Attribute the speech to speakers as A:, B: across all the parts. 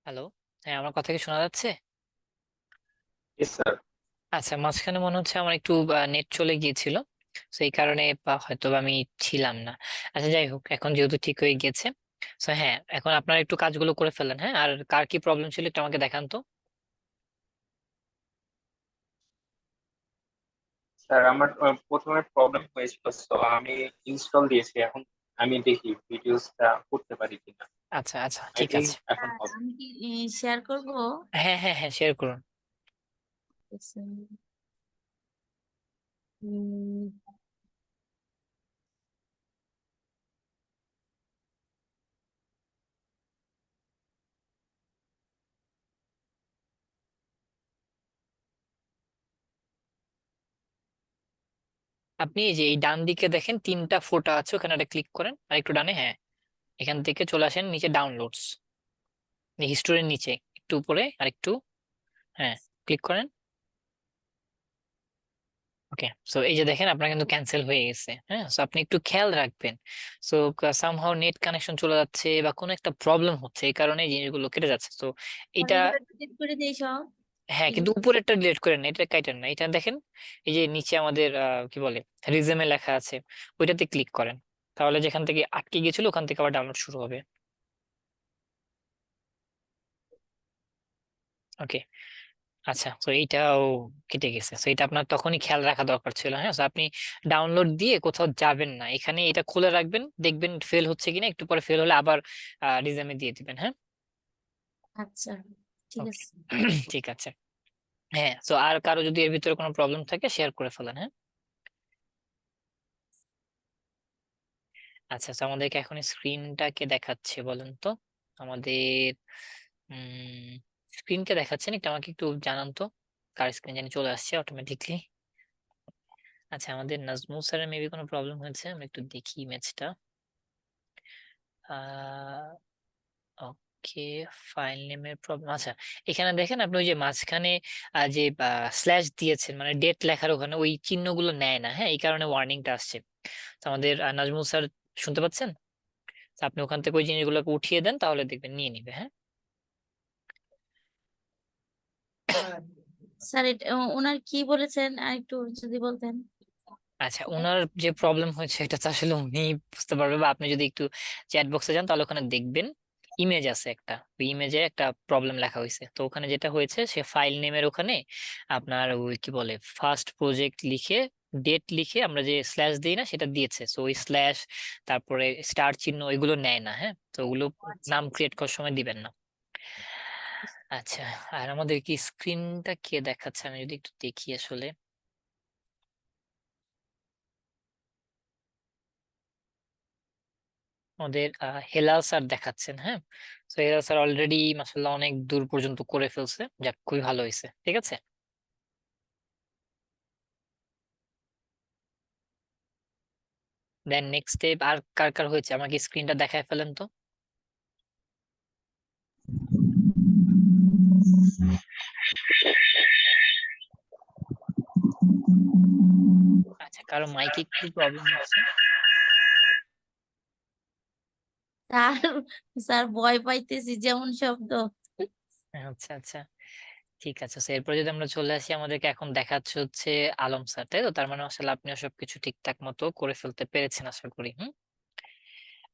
A: Hello. হ্যাঁ, আমার কথা কি শোনা যাচ্ছে?
B: Yes sir.
A: আচ্ছা, মাঝখানে মনে হচ্ছে আমার একটু নেট চলে গিয়েছিল, সেই কারণে হয়তো বা আমি ছিলাম না। আচ্ছা, যাই হোক, এখন যেহেতু ঠিক হয়ে গেছে। তো হ্যাঁ, এখন আপনারা একটু কাজগুলো করে ফেলেন। হ্যাঁ, আর কার কি প্রবলেম ছিল একটু আমাকে দেখান তো।
B: স্যার আমার প্রথমে প্রবলেম হয়েছিল, তো আমি ইনস্টল দিয়েছি। এখন আমি দেখি ভিডিওসটা করতে পারি কিনা।
A: আচ্ছা আচ্ছা,
B: আই
A: ঠিক
B: থিঙ্ক
A: আছে।
B: এখন হবে।
C: আমি কি শেয়ার করব?
A: হ্যাঁ হ্যাঁ হ্যাঁ, শেয়ার করুন।
C: উম,
A: আপনি এই যে এই ডান দিকে দেখেন তিনটা ফোটা আছে, ওখানে একটা ক্লিক করেন আর একটু ডানে। হ্যাঁ, এখান থেকে চলে আসেন নিচে ডাউনলোডস, হিস্টোরির নিচে একটু উপরে আর একটু। হ্যাঁ, ক্লিক করেন। ওকে, সো এই যে দেখেন আপনার কিন্তু ক্যান্সেল হয়ে গেছে। হ্যাঁ, সো আপনি একটু খেয়াল রাখবেন। সো সামহাও নেট কানেকশন চলে যাচ্ছে বা কোনো একটা প্রবলেম হচ্ছে, এই কারণে এই জিনিসগুলো কেটে যাচ্ছে। তো
C: আর
A: এটা,
C: এগুলো ডিলিট করে দেই সব।
A: হ্যাঁ, কিন্তু
C: এগুলো
A: উপরেরটা ডিলিট করেন না, এটা কাইটেন না। এটা দেখেন, এই যে নিচে আমাদের কি বলে রিজেমে লেখা আছে, ওইটাতে ক্লিক করেন। তাহলে যেখান থেকে আটকে গেছিল ওখান থেকে আবার ডাউনলোড শুরু হবে। ওকে, আচ্ছা, তো এইটাও কেটে গেছে। তো এটা আপনার তখনই খেয়াল রাখা দরকার ছিল। হ্যাঁ, তো আপনি ডাউনলোড দিয়ে কোথাও যাবেন না, এখানে এটা খুলে রাখবেন, দেখবেন ফেল হচ্ছে কিনা। একটু পরে ফেল হলে আবার রিজেমে দিয়ে দিবেন। হ্যাঁ,
C: আচ্ছা, ঠিক
A: ওকে।
C: আছে।
A: ঠিক আছে। হ্যাঁ, তো আর কারো যদি এর ভিতরে কোনো প্রবলেম থাকে শেয়ার করে ফেলেন। হ্যাঁ, আচ্ছা, তো আমাদেরকে এখন স্ক্রিনটাকে দেখাচ্ছে বলেন তো। আমাদের স্ক্রিনকে দেখাচ্ছেন, একটু আমাকে একটু জানান তো। কার স্ক্রিন জানি চলে আসছে অটোমেটিকলি। আচ্ছা, আমাদের নাজমুল স্যারের মেবি কোনো প্রবলেম হয়েছে, আমি একটু দেখি ইমেজটা। আহ ওকে, ফাইল নেমের প্রবলেম। আচ্ছা, এখানে দেখেন আপনি ওই যে মাঝখানে যে স্ল্যাশ দিয়েছেন, মানে ডেট লেখার ওখানে ওই চিহ্নগুলো নেয় না। হ্যাঁ, এই কারণে ওয়ার্নিংটা আসছে। তো আমাদের নাজমুল স্যার, শুনতে পাচ্ছেন? তো আপনি ওখান থেকে ওই জিনিসগুলোকে উঠিয়ে দেন, তাহলে দেখবেন নিয়ে নিবে। হ্যাঁ,
C: স্যার ওনার কি বলেছেন আর একটু যদি বলতেন।
A: আচ্ছা, ওনার যে প্রবলেম হয়েছে এটা তো আসলে উনি বুঝতে পারবে, বা আপনি যদি একটু চ্যাট বক্সে যান তাহলে ওখানে দেখবেন ইমেজ আছে একটা, ওই ইমেজে একটা প্রবলেম লেখা হয়েছে। তো ওখানে যেটা হয়েছে, সে ফাইল নেমের ওখানে আপনার ওই কি বলে ফার্স্ট প্রজেক্ট লিখে ডেট লিখে আমরা যে স্ল্যাশ দিই না, সেটা দিয়েছে। তো ওই স্ল্যাশ, তারপরে স্টার চিহ্ন, ওইগুলো নেয় না। হ্যাঁ, তো ওগুলো
C: আচ্ছা,
A: নাম ক্রিয়েট করার সময় দিবেন না। আচ্ছা, আর আমাদের কি স্ক্রিনটা কে দেখাচ্ছে, আমি যদি একটু দেখি আসলে। আমাদের হেলাল স্যার দেখাচ্ছেন। হ্যাঁ, তো হেলাল স্যার অলরেডি মাসাল্লাহ অনেক দূর পর্যন্ত করে ফেলছে, যাক খুবই ভালো হয়েছে। ঠিক আছে, দেন নেক্সট স্টেপ আর কার কার হয়েছে আমাকে স্ক্রিনটা দেখায় ফেলেন তো। আচ্ছা, কারো মাইকে একটু প্রবলেম হচ্ছে।
C: স্যার, স্যার ভয় পাইতেছি যেমন শব্দ।
A: আচ্ছা আচ্ছা, ঠিক আছে। তো এরপর যদি আমরা চলে আসি, আমাদেরকে এখন দেখাচ্ছে হচ্ছে আলম স্যার, তাই তো? তার মানে আসলে আপনিও সবকিছু ঠিকঠাক মতো করে ফেলতে পেরেছেন আশা করি। হুম,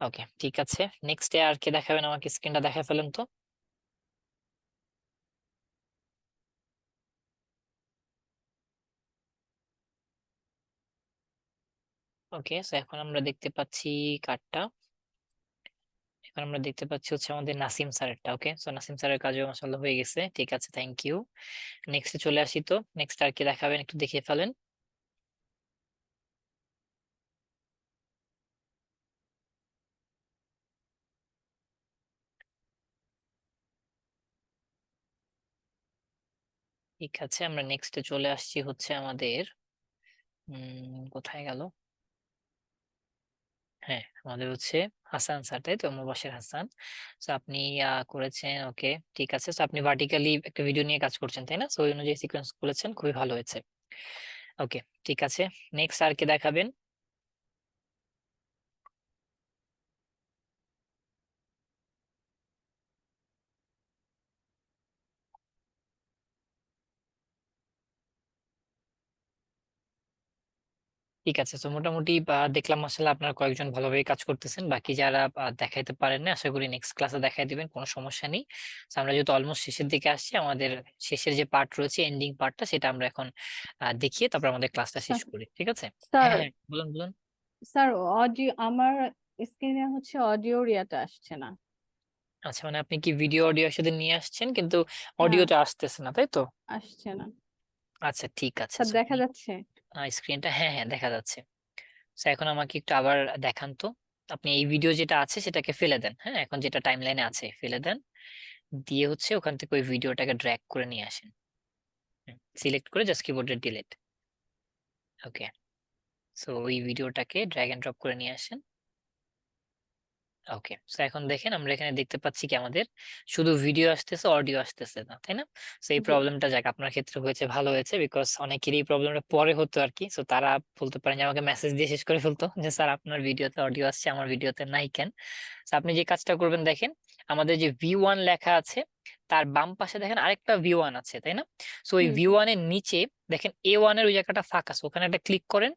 A: ওকে, ঠিক আছে। নেক্সট ডে আর কে দেখাবেন আমাকে, স্ক্রিনটা দেখা ফেলেন তো। ওকে, তো এখন আমরা দেখতে পাচ্ছি কার্ডটা, এখন আমরা দেখতে পাচ্ছি হচ্ছে আমাদের নাসিম স্যারেরটা। ওকে, সো নাসিম স্যারের কাজও মাসাল্লাহ হয়ে গেছে। ঠিক আছে, থ্যাংক ইউ। নেক্সটে চলে আসি তো। নেক্সট আর কি দেখাবেন একটু দেখিয়ে ফেলেন। ঠিক আছে, আমরা নেক্সটে চলে আসছি হচ্ছে আমাদের কোথায় গেল? হ্যাঁ, আমাদের হচ্ছে হাসান স্যার, তাই তো? মুবাশির হাসান। তো আপনি করেছেন। ওকে, ঠিক আছে। তো আপনি ভার্টিক্যালি একটা ভিডিও নিয়ে কাজ করছেন, তাই না? তো ওই অনুযায়ী সিকোয়েন্স করেছেন, খুবই ভালো হয়েছে। ওকে, ঠিক আছে। নেক্সট আর কে দেখাবেন? ঠিক আছে, তো মোটামুটি দেখলাম আসলে আপনারা কয়েকজন ভালোভাবে কাজ করতেছেন, বাকি যারা দেখাইতে পারেন না আশা করি নেক্সট ক্লাসে দেখাই দিবেন, কোনো সমস্যা নেই। তো আমরা যেহেতু অলমোস্ট শেষের দিকে আসছি, আমাদের শেষের যে পার্ট রয়েছে এন্ডিং পার্টটা সেটা আমরা এখন দেখিয়ে তারপর আমাদের ক্লাসটা শেষ করি, ঠিক আছে? হ্যাঁ
D: স্যার
A: হ্যাঁ, বলুন বলুন।
D: স্যার অডিও আমার স্ক্রিনে হচ্ছে অডিও রিয়াটা আসছে না।
A: আচ্ছা, মানে আপনি কি ভিডিও অডিও একসাথে নিয়ে আসছেন কিন্তু
D: হ্যাঁ,
A: অডিওটা আসতেছে না, তাই তো?
D: আসছে না।
A: আচ্ছা ঠিক আছে,
D: স্যার দেখা যাচ্ছে?
A: স্ক্রিনটা হ্যাঁ হ্যাঁ দেখা যাচ্ছে। তো এখন আমাকে একটু আবার দেখান তো। আপনি এই ভিডিও যেটা আছে সেটাকে ফেলে দেন, হ্যাঁ এখন যেটা টাইমলাইনে আছে ফেলে দেন, দিয়ে হচ্ছে ওখান থেকে ওই ভিডিওটাকে ড্র্যাগ করে নিয়ে আসেন, সিলেক্ট করে জাস্ট কিবোর্ডে ডিলিট। ওকে, সো ওই ভিডিওটাকে ড্র্যাগ এন্ড ড্রপ করে নিয়ে আসেন। ওকে, সো এখন দেখেন আমরা এখানে দেখতে পাচ্ছি কি আমাদের শুধু ভিডিও আসতেছে, অডিও আসতেছে না, তাই না? সো এই
D: জি।
A: প্রবলেমটা যাক আপনার ক্ষেত্রে হয়েছে, ভালো হয়েছে, বিকজ অনেকেরই এই প্রবলেমটা পরে হতো আর কি। সো তারা বলতে পারেন যে আমাকে মেসেজ দিয়ে শেষ করে ফেলতো যে স্যার আপনার ভিডিওতে অডিও আসছে, আমার ভিডিওতে নাই কেন। তো আপনি যে কাজটা করবেন দেখেন, আমাদের যে V1 লেখা আছে তার বাম পাশে দেখেন আরেকটা V1 আছে, তাই না? সো ওই
D: জি।
A: V1 এর নিচে দেখেন A1 এর ওই জায়গাটা ফাঁকা আছে, ওখানে একটা ক্লিক করেন,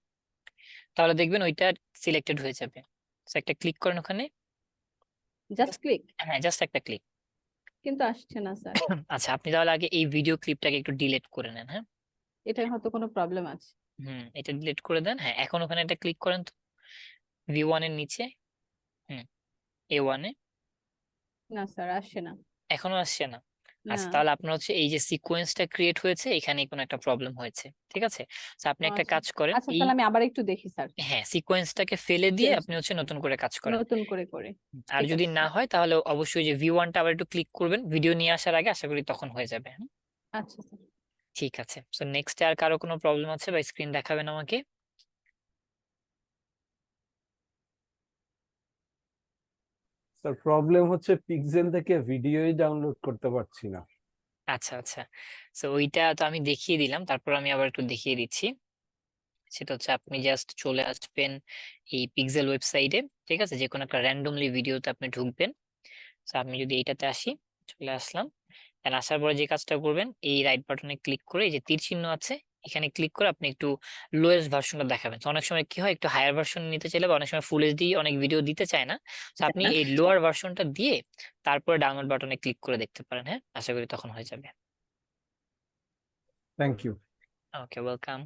A: তাহলে দেখবেন ওইটা সিলেক্টেড হয়ে যাবে। সো একটা ক্লিক করেন ওখানে।
D: জাস্ট ক্লিক,
A: হ্যাঁ জাস্ট একটা ক্লিক।
D: কিন্তু আসছে না স্যার।
A: আচ্ছা, আপনি তাহলে আগে এই ভিডিও ক্লিপটাকে একটু ডিলিট করে নেন, হ্যাঁ।
D: এটা হয়তো কোনো প্রবলেম আছে।
A: এটা ডিলিট করে দেন, হ্যাঁ এখন ওখানে একটা ক্লিক করেন তো, V1 এর নিচে, হুম A1 এ।
D: না স্যার, আসছে না।
A: এখনো আসছে না?
D: না।
A: আচ্ছা, তাহলে আপনার হচ্ছে এই যে সিকোয়েন্সটা ক্রিয়েট হয়েছে এখানে কোনো একটা প্রবলেম হয়েছে, ঠিক আছে? তো আপনি
D: ও
A: একটা
D: আচ্ছা।
A: কাজ করেন,
D: আচ্ছা,
A: এই
D: তাহলে আমি আবার একটু দেখি স্যার।
A: হ্যাঁ সিকোয়েন্সটাকে ফেলে দিয়ে আপনি হচ্ছে নতুন করে কাজ করেন।
D: নতুন করে করে।
A: আর
D: ঠিক
A: যদি
D: আছে
A: না
D: স্যার।
A: হয় তাহলে অবশ্যই যে V1টা আবার একটু ক্লিক করবেন ভিডিও নিয়ে আসার আগে, আশা করি তখন হয়ে যাবে, হ্যাঁ?
D: আচ্ছা স্যার।
A: ঠিক আছে, সো নেক্সট আর কারো কোনো প্রবলেম আছে বা স্ক্রিন দেখাবেন আমাকে?
E: স্যার প্রবলেম হচ্ছে পিক্সেল থেকে ভিডিওই ডাউনলোড করতে পারছি না।
A: আচ্ছা আচ্ছা, সো ওইটা তো আমি দেখিয়ে দিলাম, তারপর আমি আবার একটু দেখিয়ে দিচ্ছি। সেটা হচ্ছে আপনি জাস্ট চলে আসবেন এই পিক্সেল ওয়েবসাইটে, ঠিক আছে, যে কোনো একটা র্যান্ডমলি ভিডিওতে আপনি ঢুকবেন। তো আমি যদি এইটাতে আসি, চলে আসলাম, এন্ড আসার পরে যে কাজটা করবেন এই রাইট বাটনে ক্লিক করে এই যে তীর চিহ্ন আছে এখানে ক্লিক করে আপনি একটু লোয়েস্ট ভার্সনটা দেখাবেন। তো অনেক সময় কি হয় একটু হায়ার ভার্সন নিতে চাইলে বা অনেক সময় ফুল এইচডি অনেক ভিডিও দিতে চায় না, তো আপনি এই লোয়ার ভার্সনটা দিয়ে তারপরে ডাউনলোড বাটনে ক্লিক করে দেখতে পারেন, হ্যাঁ আশা করি তখন হয়ে যাবে।
E: Thank you.
A: Okay, welcome.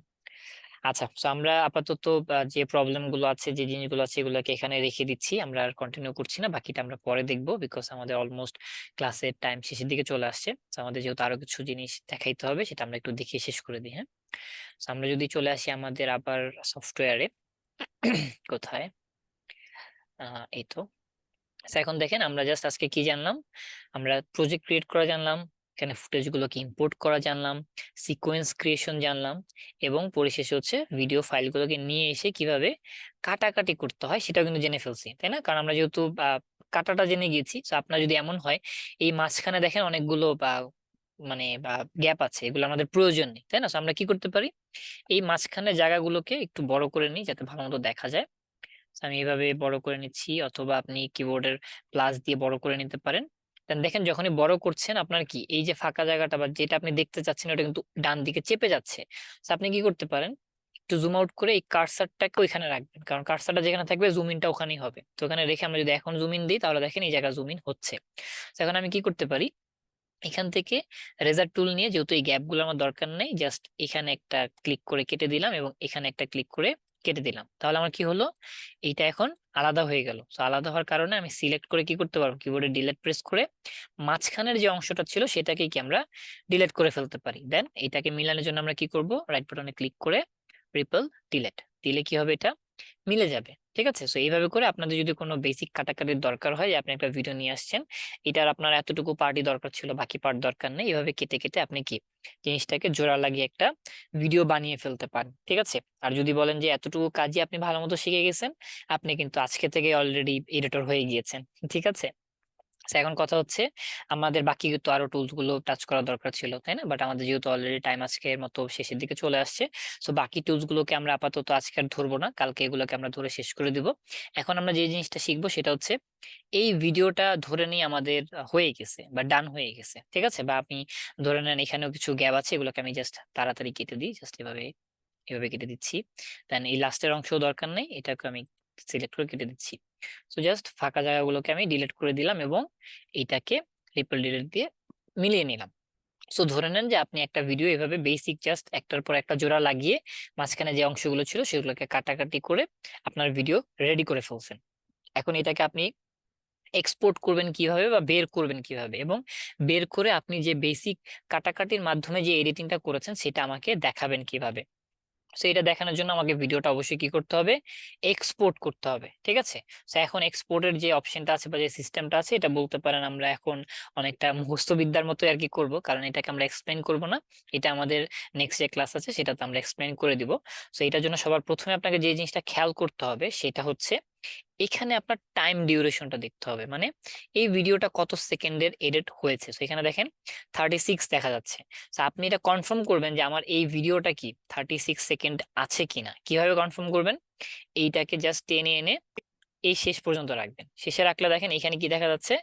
A: আচ্ছা, তো আমরা আপাতত যে প্রবলেম গুলো আছে, যে জিনিসগুলো আছে এগুলোকে এখানে রেখে দিচ্ছি, আমরা আর কন্টিনিউ করছি না, বাকিটা আমরা পরে দেখবো, বিকজ আমাদের অলমোস্ট ক্লাসের টাইম শেষের দিকে চলে আসছে। তো আমাদের যেহেতু আরো কিছু জিনিস দেখাইতে হবে সেটা আমরা একটু দেখিয়ে শেষ করে দিই, হ্যাঁ। তো আমরা যদি চলে আসি আমাদের আবার সফটওয়্যারে, কোথায়, এই তো। আচ্ছা, এখন দেখেন আমরা জাস্ট আজকে কি জানলাম, আমরা প্রজেক্ট ক্রিয়েট করা জানলাম, এখানে ফুটেজ গুলোকে ইম্পোর্ট করা জানলাম, সিকোয়েন্স ক্রিয়েশন জানলাম, এবং পরিশেষে হচ্ছে ভিডিও ফাইলগুলোকে নিয়ে এসে কিভাবে কাটাকাটি করতে হয় সেটাও কিন্তু জেনে ফেলছি, তাই না? কারণ আমরা যেহেতু কাটাটা জেনে গিয়েছি, তো আপনার যদি এমন হয় এই মাঝখানে দেখেন অনেকগুলো মানে গ্যাপ আছে, এগুলো আমাদের প্রয়োজন নেই, তাই না? তো আমরা কি করতে পারি, এই মাঝখানে জায়গাগুলোকে একটু বড় করে নিই যাতে ভালো মতো দেখা যায়। তো আমি এইভাবে বড় করে নিচ্ছি, অথবা আপনি কিবোর্ডের প্লাস দিয়ে বড় করে নিতে পারেন। দেন দেখেন যখনই বড় করছেন আপনার কি এই যে ফাঁকা জায়গাটা বা যেটা আপনি দেখতে চাচ্ছেন ওটা কিন্তু ডান দিকে চেপে যাচ্ছে। তো আপনি কি করতে পারেন, একটু জুম আউট করে এই কার্সারটাকে ওইখানে রাখবেন, কারণ কার্সারটা যেখানে থাকবে জুম ইনটা ওখানেই হবে। তো ওখানে রেখে আমরা যদি এখন জুম ইন দিই তাহলে দেখেন এই জায়গা জুম ইন হচ্ছে। তো এখন আমি কি করতে পারি, এখান থেকে রেজার টুল নিয়ে, যেহেতু এই গ্যাপ গুলো আমার দরকার নেই, জাস্ট এখানে একটা ক্লিক করে কেটে দিলাম এবং এখানে একটা ক্লিক করে কেটে দিলাম, তাহলে আমার কি হলো, এইটা এখন আলাদা হয়ে গেল। তো আলাদা হওয়ার কারণে আমি সিলেক্ট করে কি করতে পারবো, কিবোর্ডে ডিলিট প্রেস করে মাঝখানের যে অংশটা ছিল সেটাকে কি আমরা ডিলিট করে ফেলতে পারি। দেন এটাকে মিলানোর জন্য আমরা কি করব, রাইট বাটনে ক্লিক করে রিপল ডিলিট দিলে কি হবে, এটা মিলে যাবে, ঠিক আছে? সো এইভাবে করে আপনাদের যদি কোনো বেসিক কাটাকাটির দরকার হয়, যে আপনি একটা ভিডিও নিয়ে আসছেন, এটার আপনার এতটুকু পার্টই দরকার ছিল বাকি পার্ট দরকার নেই, এভাবে কেটে কেটে আপনি কি জিনিসটাকে জোড়া লাগিয়ে একটা ভিডিও বানিয়ে ফেলতে পারেন, ঠিক আছে? আর যদি বলেন যে এতটুকু কাজই আপনি ভালো মতো শিখে গেছেন, আপনি কিন্তু আজকে থেকে অলরেডি এডিটর হয়ে গিয়েছেন, ঠিক আছে? So, এখন কথা হচ্ছে আমাদের বাকি তো আরো টুলস গুলো টাচ করা দরকার ছিল, তাই না? বাট আমাদের যেহেতু অলরেডি টাইম আজকের মতো শেষের দিকে চলে আসছে, সো বাকি টুলস গুলোকে আমরা আপাতত আজকে আর ধরবো না, কালকে এগুলোকে আমরা ধরে শেষ করে দিব। এখন আমরা যে জিনিসটা শিখবো সেটা হচ্ছে এই ভিডিওটা ধরে নিয়ে আমাদের হয়ে গেছে বা ডান হয়ে গেছে, ঠিক আছে? বা আপনি ধরে নেন এখানেও কিছু গ্যাপ আছে, এগুলোকে আমি জাস্ট তাড়াতাড়ি কেটে দিই, জাস্ট এভাবে এভাবে কেটে দিচ্ছি। দেন এই লাস্টের অংশ দরকার নেই, এটাকে আমি সিলেক্ট করে কেটে দিচ্ছি। সো জাস্ট ফাঁকা জায়গাগুলোকে আমি ডিলিট করে দিলাম এবং এইটাকে রিপল ডিলিট দিয়ে মিলিয়ে নিলাম। সো ধরে নেন যে আপনি একটা ভিডিও এভাবে বেসিক জাস্ট একটার পর একটা জোড়া লাগিয়ে মাঝখানে যে অংশগুলো ছিল সেগুলোকে কাটাকাটি করে আপনার ভিডিও রেডি করে ফেলছেন। এখন এটাকে আপনি এক্সপোর্ট করবেন কিভাবে বা বের করবেন কিভাবে, এবং বের করে আপনি যে বেসিক কাটাকাটির মাধ্যমে যে এডিটিংটা করেছেন সেটা আমাকে দেখাবেন কিভাবে। সো এটা দেখানোর জন্য আমাকে ভিডিওটা অবশ্যই কি করতে হবে, এক্সপোর্ট করতে হবে। ঠিক আছে, সো এখন এক্সপোর্টের যে অপশনটা আছে বা যে সিস্টেমটা আছে এটা বলতে পারেন আমরা এখন অনেকটা মুখস্থ বিদ্যার মতো আর কি করব, কারণ এটাকে আমরা এক্সপ্লেন করব না, এটা আমাদের নেক্সট যে ক্লাস আছে সেটাতে আমরা এক্সপ্লেন করে দিব। সো এটার জন্য সবার প্রথমে আপনাকে যে জিনিসটা খেয়াল করতে হবে সেটা হচ্ছে এখানে আপনার টাইম ডিউরেশনটা দেখতে হবে, মানে এই ভিডিওটা কত সেকেন্ডের এডিট হয়েছে। তো এখানে দেখেন 36 দেখা যাচ্ছে। তো আপনি এটা কনফার্ম করবেন যে আমার এই ভিডিওটা কি 36 সেকেন্ড আছে কিনা। কিভাবে কনফার্ম করবেন, এইটাকে জাস্ট টেনে এনে এই শেষ পর্যন্ত রাখবেন। শেষে রাখলে দেখেন এখানে কি দেখা যাচ্ছে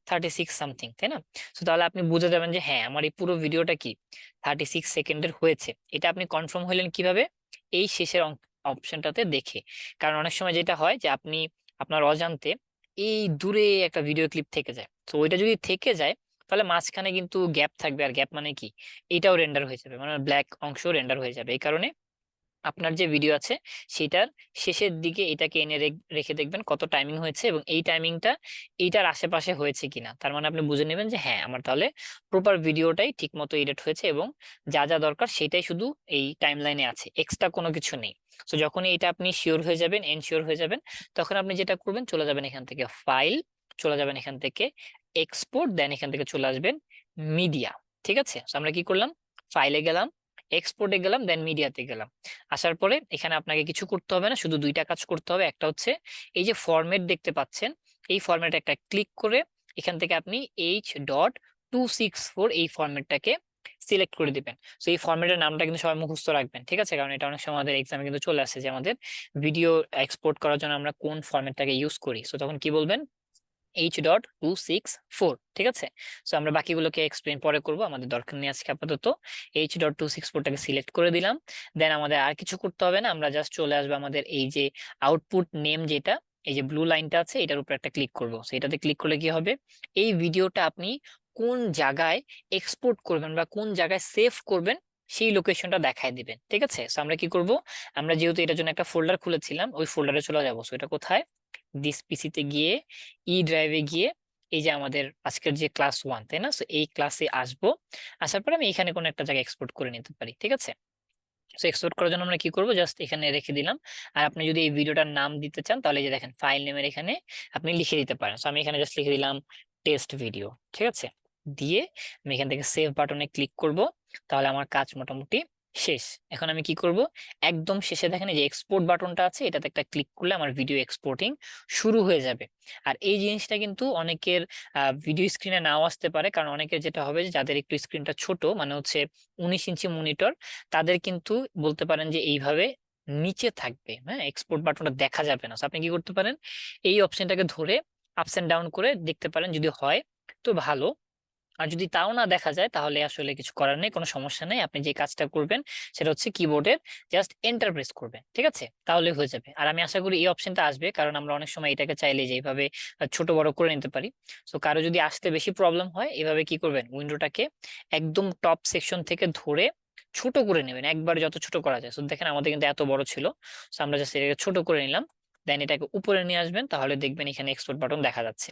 A: 36 সামথিং, তাই না? তো তাহলে আপনি বুঝে যাবেন যে হ্যাঁ আমার এই পুরো ভিডিওটা কি 36 সেকেন্ডের হয়েছে। এটা আপনি কনফার্ম হলেন কিভাবে, এই শেষের অপশনটাতে দেখে। কারণ অনেক সময় যেটা হয় যে আপনি আপনার অজান্তে এই দূরে একটা ভিডিও ক্লিপ থেকে যায়, তো ওইটা যদি থেকে যায় তাহলে মাঝখানে কিন্তু গ্যাপ থাকবে, আর গ্যাপ মানে কি, এটাও রেন্ডার হয়ে যাবে, মানে ব্ল্যাক অংশ রেন্ডার হয়ে যাবে। এই কারণে আপনার যে ভিডিও আছে সেটার শেষের দিকে এটাকে এনে রেখে দেখবেন কত টাইমিং হয়েছে এবং এই টাইমিংটা এইটার আশেপাশে হয়েছে কিনা। তার মানে আপনি বুঝে নেবেন যে হ্যাঁ আমার তাহলে প্রপার ভিডিওটাই ঠিক মতো এডিট হয়েছে এবং যা যা দরকার সেটাই শুধু এই টাইমলাইনে আছে, এক্সট্রা কোনো কিছু নেই। তো যখনই এটা আপনি শিওর হয়ে যাবেন, এনশিওর হয়ে যাবেন, তখন আপনি যেটা করবেন চলে যাবেন এখান থেকে ফাইল, চলে যাবেন এখান থেকে এক্সপোর্ট, দেন এখান থেকে চলে আসবেন মিডিয়া। ঠিক আছে, তো আমরা কি করলাম, ফাইলে গেলাম, এক্সপোর্টে গেলাম, দেন মিডিয়াতে গেলাম। আসার পরে এখানে আপনাকে কিছু করতে হবে না, শুধু দুইটা কাজ করতে হবে। একটা হচ্ছে এই যে ফরম্যাট দেখতে পাচ্ছেন, এই ফরম্যাটে একটা ক্লিক করে এখান থেকে আপনি H.264 এই ফরম্যাটটাকে সিলেক্ট করে দিবেন। তো এই ফরম্যাটের নামটা কিন্তু সবাই মুখস্থ রাখবেন, ঠিক আছে, কারণ এটা অনেক সময় আমাদের এক্সামে কিন্তু চলে আসে যে আমাদের ভিডিও এক্সপোর্ট করার জন্য আমরা কোন ফরম্যাটটাকে ইউজ করি। সো তখন কি বলবেন, H.264, ঠিক আছে। সো আমরা বাকিগুলোকে এক্সপ্লেন পরে করব, আমাদের দরকার নেই আজকে আপাতত। H.264টাকে সিলেক্ট করে দিলাম, দেন আমাদের আর কিছু করতে হবে না, আমরা জাস্ট চলে আসবো আমাদের এই যে আউটপুট নেম, যেটা এই যে ব্লু লাইনটা আছে এটার উপর একটা ক্লিক করব। সো এটাতে ক্লিক করলে কি হবে, এই ভিডিওটা আপনি কোন জায়গায় এক্সপোর্ট করবেন বা কোন জায়গায় সেভ করবেন সেই লোকেশনটা দেখায় দিবেন। ঠিক আছে, সো আমরা কি করব, আমরা যেহেতু এটার জন্য একটা ফোল্ডার খুলেছিলাম ওই ফোল্ডারে চলে যাবো। সো এটা কোথায়, দিস পিসিতে গিয়ে ই ড্রাইভে গিয়ে এই যে আমাদের আজকের যে ক্লাস 1, তাই না, সো এই ক্লাসে আসবো। আসার পরে আমি এখানে কোনো একটা জায়গায় এক্সপোর্ট করে নিতে পারি। ঠিক আছে, সো এক্সপোর্ট করার জন্য আমরা কি করব, জাস্ট এখানে রেখে দিলাম। আর আপনি যদি এই ভিডিওটার নাম দিতে চান তাহলে এই যে দেখেন ফাইল নেমের এখানে আপনি লিখে দিতে পারেন। সো আমি এখানে জাস্ট লিখে দিলাম টেস্ট ভিডিও। ঠিক আছে, দিয়ে আমি এখান থেকে সেভ বাটনে ক্লিক করব, তাহলে আমার কাজ মোটামুটি শেষ। এখন আমি কি করব, একদম শেষে দেখেন এই যে এক্সপোর্ট বাটনটা আছে, এটাতে একটা ক্লিক করলে আমার ভিডিও এক্সপোর্টিং শুরু হয়ে যাবে। আর এই জিনিসটা কিন্তু অনেকের ভিডিও স্ক্রিনে নাও আসতে পারে, কারণ অনেকের যেটা হবে যে যাদের একটু স্ক্রিনটা ছোট, মানে হচ্ছে 19 ইঞ্চি মনিটর, তাদের কিন্তু বলতে পারেন যে এইভাবে নিচে থাকবে, হ্যাঁ, এক্সপোর্ট বাটনটা দেখা যাবে না। So আপনি কি করতে পারেন, এই অপশনটাকে ধরে আপস এন্ড ডাউন করে দেখতে পারেন, যদি হয় তো ভালো, আর যদি তাও না দেখা যায় তাহলে আসলে কিছু করার নেই, কোনো সমস্যা নেই। আপনি যে কাজটা করবেন সেটা হচ্ছে কিবোর্ডের জাস্ট এন্টার প্রেস করবেন, ঠিক আছে, তাহলে হয়ে যাবে। আর আমি আশা করি এই অপশনটা আসবে, কারণ আমরা অনেক সময় এটাকে চাইলে যে এইভাবে ছোট বড় করে নিতে পারি। সো কারো যদি আসতে বেশি প্রবলেম হয়, এভাবে কি করবেন, উইন্ডোটাকে একদম টপ সেকশন থেকে ধরে ছোট করে নেবেন, একবার যত ছোট করা যায়। সো দেখেন আমাদের কিন্তু এত বড় ছিল, সো আমরা জাস্ট এটাকে ছোট করে নিলাম, দেন এটাকে উপরে নিয়ে আসবেন, তাহলে দেখবেন এখানে এক্সপোর্ট বাটন দেখা যাচ্ছে।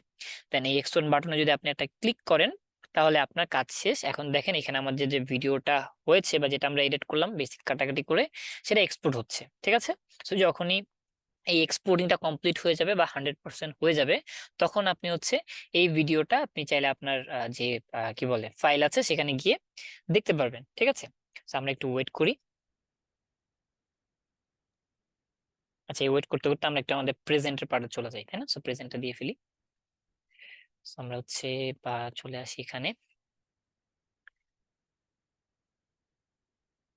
A: দেন এই এক্সপোর্ট বাটনে যদি আপনি একটা ক্লিক করেন তাহলে আপনার কাজ শেষ। এখন দেখেন এখানে আমাদের যে ভিডিওটা হয়েছে বা যেটা আমরা এডিট করলাম বেসিক কাটাকাটি করে, সেটা এক্সপোর্ট হচ্ছে। ঠিক আছে, সো যখনই এই এক্সপোর্টিংটা কমপ্লিট হয়ে যাবে বা 100% হয়ে যাবে, তখন আপনি হচ্ছে এই ভিডিওটা আপনি চাইলে আপনার যে কি বলে ফাইল আছে সেখানে গিয়ে দেখতে পারবেন। ঠিক আছে, সো আমরা একটু ওয়েট করি। আচ্ছা, এই ওয়েট করতে করতে আমরা একটু আমাদের প্রেজেন্টের পার্টে চলে যাই, তাই না? সো প্রেজেন্টটা দিয়ে ফেলি। সো আমরা হচ্ছে বা চলে আসি এখানে।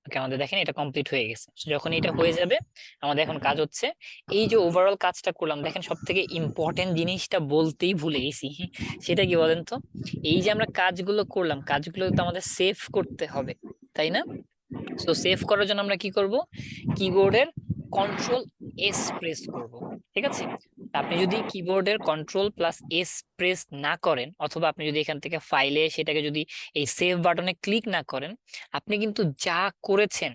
A: ওকে, আমাদের দেখেন এটা কমপ্লিট হয়ে গেছে। So যখন এটা হয়ে যাবে আমাদের এখন কাজ হচ্ছে এই যে ওভারঅল কাজটা করলাম, দেখেন সব থেকে ইম্পর্টেন্ট জিনিসটা বলতেই ভুলে গেছি, সেটা কি বলেন তো, এই যে আমরা কাজগুলো করলাম কাজগুলো তো আমাদের সেভ করতে হবে, তাই না? সো সেভ করার জন্য আমরা কি করব, কিবোর্ডের কন্ট্রোল এস প্রেস করব, ঠিক আছে। তা আপনি যদি কিবোর্ডের কন্ট্রোল প্লাস এস প্রেস না করেন, অথবা আপনি যদি এখান থেকে ফাইলে সেটাকে যদি এই সেভ বাটনে ক্লিক না করেন, আপনি কিন্তু যা করেছেন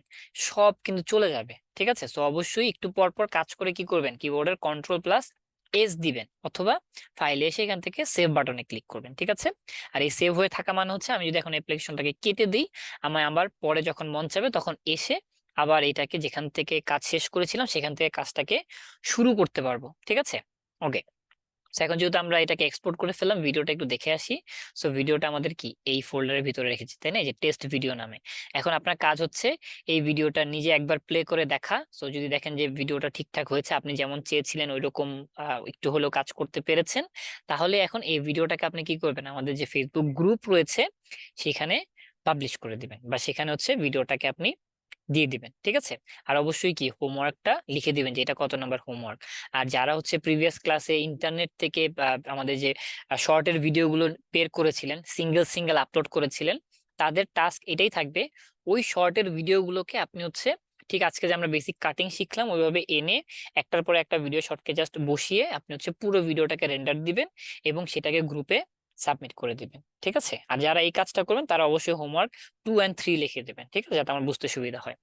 A: সব কিন্তু চলে যাবে, ঠিক আছে। সো অবশ্যই একটু পর পর কাজ করে কি করবেন, কিবোর্ডের কন্ট্রোল প্লাস এস দিবেন, অথবা ফাইলে এসে এখান থেকে সেভ বাটনে ক্লিক করবেন, ঠিক আছে। আর এই সেভ হয়ে থাকা মানে হচ্ছে আমি যদি এখন অ্যাপ্লিকেশনটাকে কেটে দিই, আমার আবার পরে যখন মন চাবে তখন এসে আবার এটাকে যেখান থেকে কাজ শেষ করেছিলাম সেখান থেকে কাজটাকে শুরু করতে পারবো, ঠিক আছে। ওকে, এখন যেহেতু আমরা এটাকে এক্সপোর্ট করে ফেললাম, ভিডিওটা একটু দেখে আসি। সো ভিডিওটা আমাদের কি এই ফোল্ডারের ভিতরে রেখেছি, তাই না, এই যে টেস্ট ভিডিও নামে। এখন আপনার কাজ হচ্ছে এই ভিডিওটা নিজে একবার প্লে করে দেখা। সো যদি দেখেন যে ভিডিওটা ঠিকঠাক হয়েছে, আপনি যেমন চেয়েছিলেন ওইরকম একটু হলেও কাজ করতে পেরেছেন, তাহলে এখন এই ভিডিওটাকে আপনি কি করবেন, আমাদের যে ফেসবুক গ্রুপ রয়েছে সেখানে পাবলিশ করে দিবেন, বা সেখানে হচ্ছে ভিডিওটাকে আপনি দিয়ে দিবেন, ঠিক আছে। আর অবশ্যই কি হোমওয়ার্কটা লিখে দিবেন যে এটা কত নাম্বার হোমওয়ার্ক। আর যারা হচ্ছে প্রিভিয়াস ক্লাসে ইন্টারনেট থেকে আমাদের যে শর্টের ভিডিওগুলো বের করেছিলেন, সিঙ্গেল সিঙ্গেল আপলোড করেছিলেন, তাদের টাস্ক এটাই থাকবে, ওই শর্টের ভিডিওগুলোকে আপনি হচ্ছে ঠিক আজকে যে আমরা বেসিক কাটিং শিখলাম ওইভাবে এনে একটার পরে একটা ভিডিও শর্টকে জাস্ট বসিয়ে আপনি হচ্ছে পুরো ভিডিওটাকে রেন্ডার দিবেন এবং সেটাকে গ্রুপে সাবমিট করে দিবেন, ঠিক আছে। আর যারা এই কাজটা করবেন তারা অবশ্যই হোমওয়ার্ক 2 and 3 লিখে দেবেন, ঠিক আছে, যাতে আমার বুঝতে সুবিধা হয়।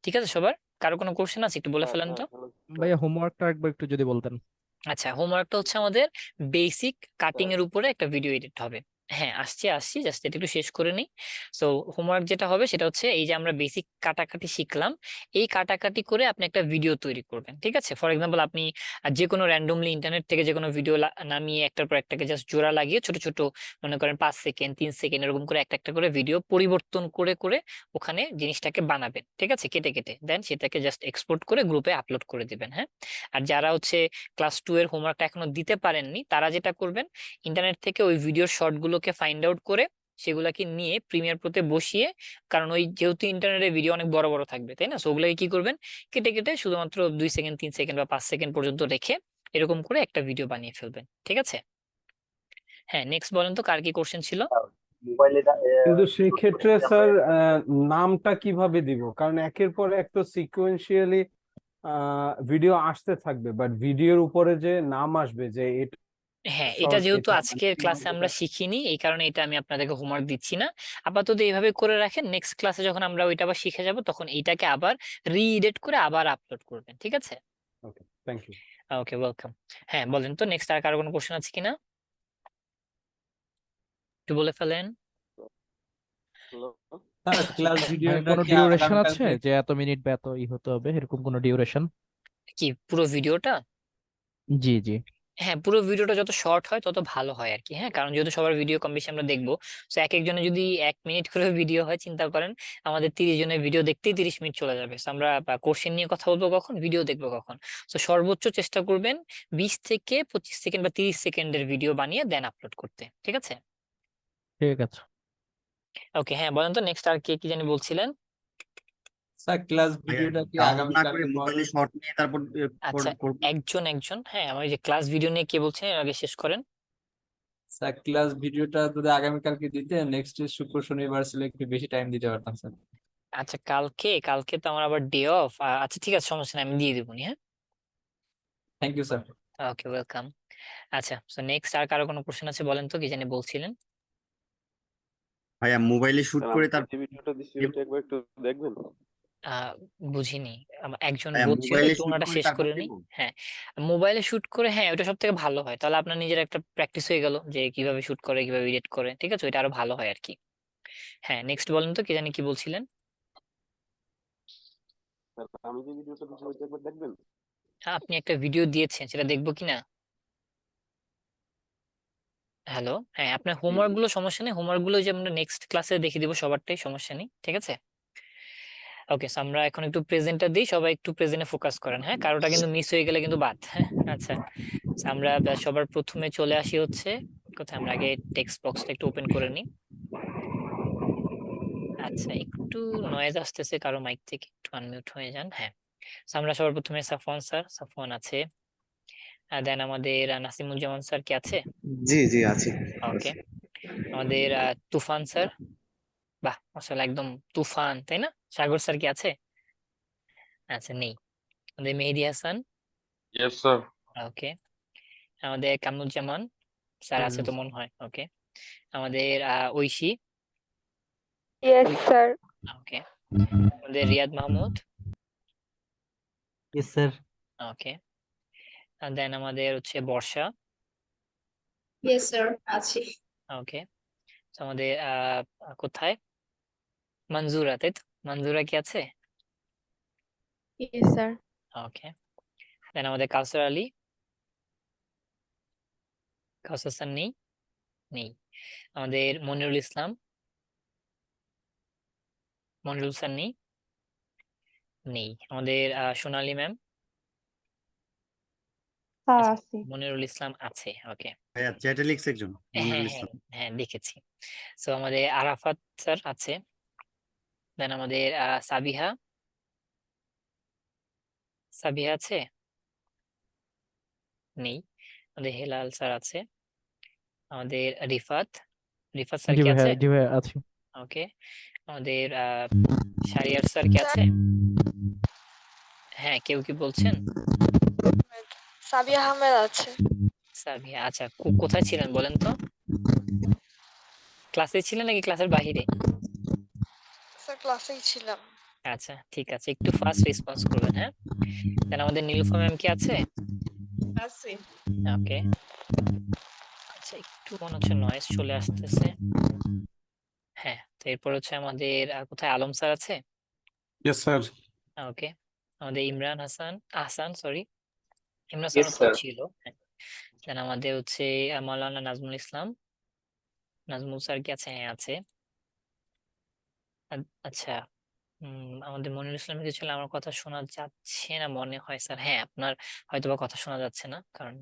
A: ঠিক আছে সবার, কারো কোনো কোশ্চেন আছে একটু বলে ফেলেন তো।
F: ভাইয়া হোমওয়ার্কটা একবার একটু যদি বলতেন।
A: আচ্ছা, হোমওয়ার্কটা হচ্ছে আমাদের বেসিক কাটিং এর উপরে একটা ভিডিও এডিট হবে। হ্যাঁ, আসছি জাস্ট এটা একটু শেষ করে নিই। সো হোমওয়ার্ক যেটা হবে সেটা হচ্ছে এই যে আমরা বেসিক কাটাকাটি শিখলাম, এই কাটাকাটি করে আপনি একটা ভিডিও তৈরি করবেন, ঠিক আছে। ফর এক্সাম্পল আপনি যে কোনো র্যান্ডমলি ইন্টারনেট থেকে যে কোনো ভিডিও নামিয়ে একটার পর একটাকে জাস্ট জোড়া লাগিয়ে ছোট ছোট মনে করেন 5 সেকেন্ড 3 সেকেন্ড এরকম করে একটা একটা করে ভিডিও পরিবর্তন করে করে ওখানে জিনিসটাকে বানাবেন, ঠিক আছে, কেটে কেটে দেন সেটাকে জাস্ট এক্সপোর্ট করে গ্রুপে আপলোড করে দিবেন। হ্যাঁ, আর যারা হচ্ছে ক্লাস 2 এর হোমওয়ার্কটা এখনো দিতে পারেননি তারা যেটা করবেন, ইন্টারনেট থেকে ওই ভিডিওর শর্টগুলোকে ফাইন্ড আউট করে সেগুলাকে নিয়ে প্রিমিয়ার প্রোতে বসিয়ে, কারণ ওই যেহেতু ইন্টারনেটে ভিডিও অনেক বড় বড় থাকবে তাই না, সো ওগুলাকে কি করবেন, কেটে কেটে শুধুমাত্র 2 সেকেন্ড 3 সেকেন্ড বা 5 সেকেন্ড পর্যন্ত রেখে এরকম করে একটা ভিডিও বানিয়ে ফেলবেন, ঠিক আছে। হ্যাঁ, নেক্সট বলেন তো কার কি কোশ্চেন ছিল।
B: মোবাইলে
E: কিন্তু সেই ক্ষেত্রে স্যার নামটা কিভাবে দিব, কারণ একের পর এক তো সিকোয়েন্সিয়ালি ভিডিও আসতে থাকবে, বাট ভিডিওর উপরে যে নাম আসবে যে এটা
A: হ্যাঁ, এটা
E: শর্ট,
A: যেহেতু
E: এটা
A: আজকের ক্লাসে আমরা শিখিনি এই কারণে এটা আমি আপনাদেরকে হোমওয়ার্ক দিচ্ছি না, আপাতত এইভাবে করে রাখেন। নেক্সট ক্লাসে যখন আমরা ওইটা আবার শিখে যাব তখন এইটাকে আবার রিএডিট করে আবার আপলোড করবেন, ঠিক আছে।
E: ওকে, থ্যাংক ইউ।
A: Okay, welcome. হ্যাঁ বলেন তো নেক্সট আর কারো কোনো কোশ্চেন আছে কিনা, একটু বলে ফেলেন।
G: স্যার ক্লাস
F: ভাই
G: ভিডিওটা
F: কোনো
G: কি
F: ডিউরেশন আছে
G: আগামীকালকে?
F: যে এত মিনিট বা এত হতে হবে, এরকম কোনো ডিউরেশন?
A: কি পুরো ভিডিওটা?
F: জি জি।
A: হ্যাঁ, পুরো ভিডিওটা যত শর্ট হয় তত ভালো হয় আর কি। হ্যাঁ, কারণ যেহেতু সবার ভিডিও কম বেশি আমরা দেখবো, তো এক একজনের যদি 1 মিনিট করে ভিডিও হয়, চিন্তা করেন আমাদের 30 জনের ভিডিও দেখতেই 30 মিনিট চলে যাবে। So আমরা কোশ্চেন নিয়ে কথা বলবো কখন, ভিডিও দেখবো কখন। তো সর্বোচ্চ চেষ্টা করবেন 20 থেকে 25 সেকেন্ড বা 30 সেকেন্ডের ভিডিও বানিয়ে দেন আপলোড করতে, ঠিক আছে।
F: ঠিক আছে।
A: ওকে, হ্যাঁ বলেন তো নেক্সট আর কে কি জানি বলছিলেন।
G: স্যার ক্লাস
H: ভাইয়া
G: ভিডিওটা কি
H: ডাউনলোড না করে
G: আগামীকালকে
H: মোবাইলে শর্ট নিয়ে তারপর
A: আচ্ছা,
H: করব।
A: একজন একজন, হ্যাঁ আমার এই যে ক্লাস ভিডিও নিয়ে কে বলছেন এর আগে শেষ করেন।
G: স্যার ক্লাস ভিডিওটা যদি আগামীকালকে দিতে নেক্সট শুক্র শনিবার ছিল একটু বেশি টাইম দিতে পারতাম স্যার।
A: আচ্ছা, কালকে কালকে তো আমার আবার ডে অফ। আচ্ছা ঠিক আছে, সমস্যা নেই, আমি দিয়ে দেবো নি। হ্যাঁ,
G: thank you sir.
A: Okay, welcome. আচ্ছা, সো নেক্সট আর কারো কোনো কোশ্চেন আছে বলেন তো, কি জানি বলছিলেন।
H: ভাইয়া মোবাইলে শুট করে তার
I: ভিডিওটা দিছি ওইটা একবার একটু দেখবেন।
A: আহ বুঝিনি, একজন
H: ভাইয়া
A: বলছিল
H: মোবাইলে
A: একটু
H: শুট
A: ওনাটা
H: করে
A: শেষ
H: তারপর
A: করে নি।
H: দেব।
A: হ্যাঁ, মোবাইলে শুট করে, হ্যাঁ ওটা সব থেকে ভালো হয়, তাহলে আপনার নিজের একটা প্র্যাকটিস হয়ে গেল যে কিভাবে শুট করে কিভাবে এডিট করে, ঠিক আছে, ওইটা আরো ভালো হয় আর কি। হ্যাঁ, নেক্সট বলেন তো কি জানি কি বলছিলেন।
I: আমি যে ভিডিওটা দিছি ওইটা একবার দেখবেন।
A: হ্যাঁ, আপনি একটা ভিডিও দিয়েছেন সেটা দেখবো কিনা। হ্যালো, হ্যাঁ আপনার হোমওয়ার্ক গুলো সমস্যা নেই, হোমওয়ার্ক গুলো যে আমরা নেক্সট ক্লাসে দেখে দিব সবারটাই, সমস্যা নেই, ঠিক আছে। ওকে, সো আমরা এখন একটু প্রেজেন্টটা দিই, সবাই একটু প্রেজেন্টে ফোকাস করেন। হ্যাঁ, কারোটা কিন্তু মিস হয়ে গেলে কিন্তু বাদ। হ্যাঁ, আচ্ছা, so আমরা সবার প্রথমে চলে আসি হচ্ছে কোথায়, আমরা আগে টেক্সট বক্সটা একটু ওপেন করে নিই। আচ্ছা, একটু নয়েজ আসতেছে কারো মাইক থেকে, একটু আনমিউট হয়ে যান। হ্যাঁ, so আমরা সবার প্রথমে সাফওয়ান স্যার, সাফওয়ান আছে, দেন আমাদের নাসিমুজ্জামান স্যার কি আছে।
H: জি জি আছে।
A: ওকে, আমাদের তুফান স্যার, বাহ মাশাআল্লাহ একদম তুফান, তাই না। সাগর স্যার কি আছে? আচ্ছা, নেই। আমাদের Mehedi Hasan.
I: Yes sir.
A: Okay. আমাদের কামরুজ্জামান স্যার আছে তো মনে হয়। ওকে। আমাদের ঐশী।
J: Yes sir.
A: ওকে। আমাদের Riyad Mahmud.
H: Yes sir.
A: Okay. Then আমাদের হচ্ছে বর্ষা।
J: ইয়েস স্যার আছি।
A: ওকে। তো আমাদের কোথায় মঞ্জুরা, তাই তো? মঞ্জুরা কি আছে?
J: Yes sir.
A: ওকে। দেন আমাদের কাউসার আলী। কাউসার স্যার নেই। নেই। আমাদের মনিরুল ইসলাম। মনিরুল স্যার নেই। নেই। আমাদের সোনালী ম্যাম।
J: স্যার
A: আচ্ছা,
J: আছি।
A: মনিরুল ইসলাম আছে। ওকে।
H: ভাইয়া চ্যাটে লিখছে একজন
A: হ্যাঁ
H: মনিরুল
A: হ্যাঁ
H: ইসলাম।
A: হ্যাঁ, দেখেছি। সো আমাদের আরাফাত স্যার আছে। দেন আমাদের সাবিহা। সাবিহা আছে? নেই। আমাদের হেলাল স্যার আছে। আমাদের রিফাত। রিফাত স্যার
F: জি
A: কি
F: ভাইয়া,
A: আছে?
F: জি ভাইয়া আছি।
A: ওকে। আমাদের শারিয়ার স্যার কি আছে? হ্যাঁ, কেউ কি বলছেন?
J: সাবিয়া আহমেদ আছে।
A: সাবিহা, আচ্ছা। কোথায় ছিলেন বলেন তো? ক্লাসে ছিলেন নাকি ক্লাসের বাহিরে?
J: স্যার ক্লাসেই ছিলাম।
A: আচ্ছা, ঠিক আছে, একটু ফাস্ট রেসপন্স করবেন। হ্যাঁ। দেন আমাদের নীলুফা ম্যাম কি আছে?
J: আছি।
A: ওকে। আচ্ছা, একটু মনে হচ্ছে নয়েজ চলে আসতেছে। হ্যাঁ, তো এরপর হচ্ছে আমাদের কোথায় আলম স্যার আছে?
B: Yes sir.
A: ওকে। আমাদের ইমরান হাসান, আহসান, সরি, ইমরান
B: ইয়েস
A: হাসান তো
B: স্যার।
A: ছিল। হ্যাঁ। দেন আমাদের হচ্ছে মাওলানা নাজমুল ইসলাম। নাজমুল স্যার কি আছে? হ্যাঁ, আছে। আচ্ছা। আমাদের মনিরুল ইসলাম কিছু ছিল, আমার কথা শোনা যাচ্ছে না মনে হয় স্যার। হ্যাঁ, আপনার হয়তোবা কথা শোনা যাচ্ছে না, কারণ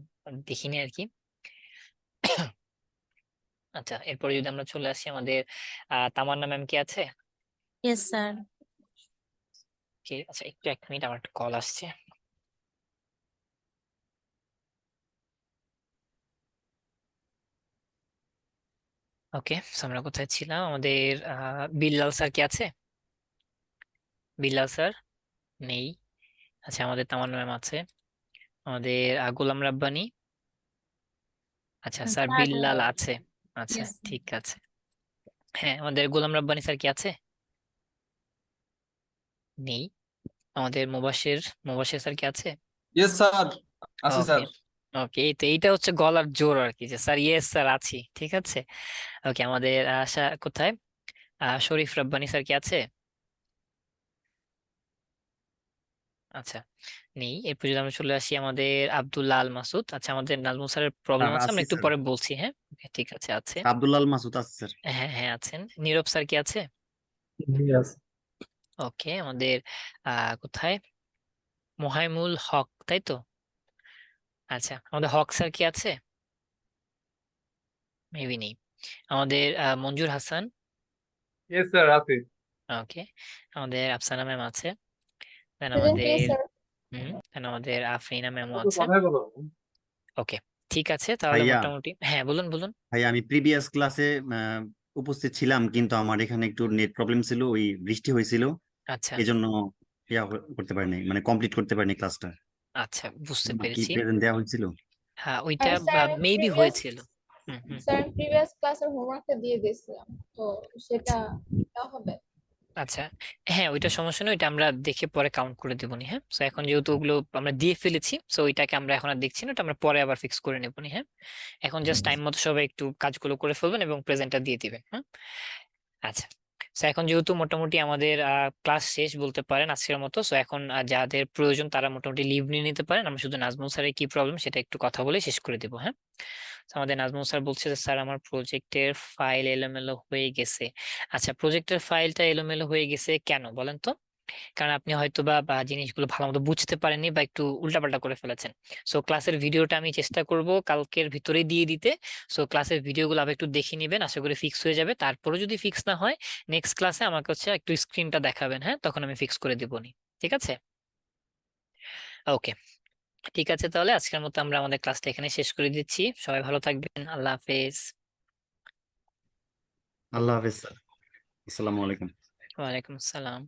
A: দেখিনি আর কি। আচ্ছা, এরপরে যদি আমরা চলে আসি আমাদের তামান্না ম্যাম কি আছে?
C: Yes sir.
A: আচ্ছা, একটু 1 মিনিট, আমার একটা কল আসছে। ওকে, আমরা কোথায় ছিলাম? আমাদের বিল্লাল স্যার কি আছে? বিল্লাল স্যার নেই। আচ্ছা, আমাদের তামান্না ম্যাম আছে। আমাদের গোলাম রাব্বানি। আচ্ছা স্যার,
C: স্যার
A: বিল্লাল আছে। আচ্ছা,
C: ইয়েস
A: ঠিক আছে। হ্যাঁ, আমাদের গোলাম রাব্বানি স্যার কি আছে? নেই। আমাদের মুবাশির, মুবাশির স্যার কি আছে?
G: ইয়েস স্যার আছি
A: ওকে।
G: স্যার।
A: ওকে, এই তো, এইটা হচ্ছে গলার জোর আর কি, যে স্যার ইয়েস স্যার আছি, ঠিক আছে। ওকে। আমাদের কোথায় শরীফ রাব্বানি স্যার কি আছে? আচ্ছা, নেই। এরপর যদি আমরা চলে আসি আমাদের আব্দুল্লাহ আল মাসুদ। আচ্ছা, আমাদের নাজমুল স্যারের প্রবলেম
H: স্যার
A: আছে, আমরা
H: আছি
A: একটু
H: স্যার।
A: পরে বলছি। হ্যাঁ, ওকে, ঠিক আছে, আছে।
H: আব্দুল্লাহ আল মাসুদ আছে স্যার।
A: হ্যাঁ হ্যাঁ, আছেন। নীরব স্যার কি আছে?
G: ইয়েস।
A: ওকে। আমাদের কোথায় মোহাইমুল হক, তাই তো? আচ্ছা, আমাদের হক স্যার কি আছে? মেবি নেই। আমাদের মঞ্জুর হাসান।
G: ইয়েস স্যার আছি।
A: ওকে। আমাদের আফসানা ম্যাম আছে। দেন
J: প্রেজেন্ট ইয়েস
A: আমাদের
J: স্যার।
A: দেন আমাদের আফরিনা ম্যামও
G: কত
A: আছে।
G: কথাই বলো।
A: ওকে, ঠিক আছে, তাহলে
H: ভাইয়া,
A: মোটামুটি। হ্যাঁ, বলুন বলুন।
H: ভাইয়া আমি প্রিভিয়াস ক্লাসে উপস্থিত ছিলাম, কিন্তু আমার এখানে একটু নেট প্রবলেম ছিল, ওই বৃষ্টি হয়েছিল,
A: আচ্ছা
H: এজন্য করতে পারিনি, মানে কমপ্লিট করতে পারিনি ক্লাসটা।
A: আচ্ছা, বুঝতে
H: কি
A: পেরেছি।
H: প্রেজেন্ট দেওয়া হয়েছিল?
A: হ্যাঁ, ওইটা
J: আর স্যার আমি
A: মেবি
J: প্রিভিয়াস
A: হয়েছিল। হুম হুম।
J: স্যার প্রিভিয়াস ক্লাসের হোমওয়ার্কটা দিয়ে দিয়েছিলাম, তো সেটা দেওয়া হবে?
A: আচ্ছা, হ্যাঁ, ওইটা সমস্যা নয়, ওইটা আমরা দেখে পরে কাউন্ট করে দেবো নি। হ্যাঁ, তো এখন যেহেতু ওগুলো আমরা দিয়ে ফেলেছি, তো ওইটাকে আমরা এখন আর দেখছি না, ওটা আমরা পরে আবার ফিক্স করে নেবো নি। হ্যাঁ, এখন জাস্ট টাইম মতো সবাই একটু কাজগুলো করে ফেলবেন এবং প্রেজেন্টটা দিয়ে দিবেন। হ্যাঁ। আচ্ছা, তো এখন যেহেতু মোটামুটি আমাদের ক্লাস শেষ বলতে পারেন আজকের মতো, সো এখন যাদের প্রয়োজন তারা মোটামুটি লিভ নিয়ে নিতে পারেন। আমরা শুধু নাজমুল স্যারের কি প্রবলেম সেটা একটু কথা বলে শেষ করে দেবো। হ্যাঁ। তো আমাদের নাজমুল স্যার বলছে যে স্যার আমার প্রজেক্টের ফাইল এলোমেলো হয়ে গেছে। আচ্ছা, প্রজেক্টের ফাইলটা এলোমেলো হয়ে গেছে কেন বলেন তো? কারণ আপনি হয়তো বা জিনিসগুলো ভালো মতো বুঝতে পারেননি বা একটু উল্টাপাল্টা করে ফেলেছেন। সো ক্লাসের ভিডিওটা আমি চেষ্টা করব কালকের ভিতরে দিয়ে দিতে। সো ক্লাসের ভিডিওগুলো আবার একটু দেখে নেবেন, আশা করি ফিক্স হয়ে যাবে। তারপরে যদি ফিক্স না হয়, নেক্সট ক্লাসে আমাকে হচ্ছে একটু স্ক্রিনটা দেখাবেন। হ্যাঁ, তখন আমি ফিক্স করে দেবনি। ঠিক আছে? ওকে, ঠিক আছে, তাহলে আজকের মতো আমরা আমাদের ক্লাসটা এখানে শেষ করে দিচ্ছি। সবাই ভালো থাকবেন। আল্লাহ হাফেজ।
H: আল্লাহ হাফেজ স্যার। আসসালামু আলাইকুম।
A: ওয়ালাইকুম আসসালাম।